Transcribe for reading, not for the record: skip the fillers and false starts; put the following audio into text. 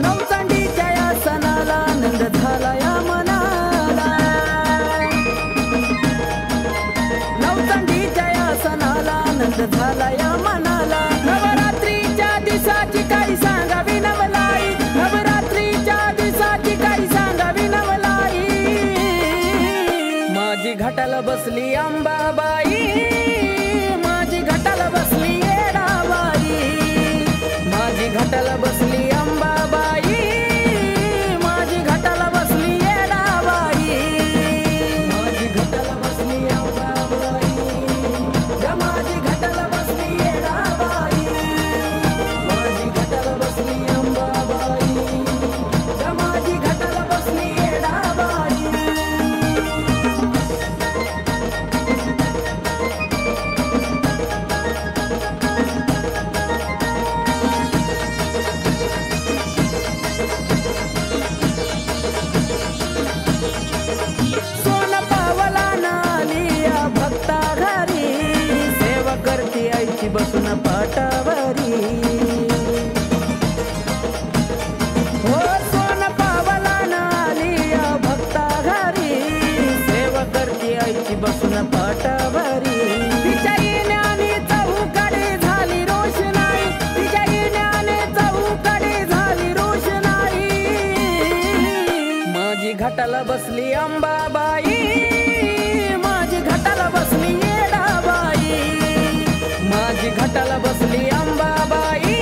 नवचांडीच्या या सणाला आनंद झाला या मनाला, नवचांडीच्या या सणाला आनंद झाला या मनाला। नवरात्रीच्या दिवसाची काही सांगावी नवलाई, नवरात्रीच्या दिवसाची काही सांगावी नवलाई। माझी घाटाला बसली अंबाबाई, माझी घाटाला बसली येडाबाई, माझी घाटाला बसली अंबाबाई, माझी घाटाला बसली येडाबाई, माझी घाटाला बसली अंबाबाई, माझी घाटाला बसली येडाबाई, माझी घाटाला बसली अंबाबाई, माझी घाटाला बसली येडाबाई। सोन पावला नालिया भक्ता घरी, सेवा करती आईची बसून पाटावरी। हो सोन पावला नालिया भक्ता घरी, सेवा करती आईची बसून पाटावरी। तिच्या येण्याने चहूकडे झाली रोषणाई, तिच्या येण्याने चहूकडे झाली रोषणाई। माझी घाटाला बसली अंबाबाई, माझी घाटाला बसली येडाबाई, माझी घाटाला बसली अंबाबाई,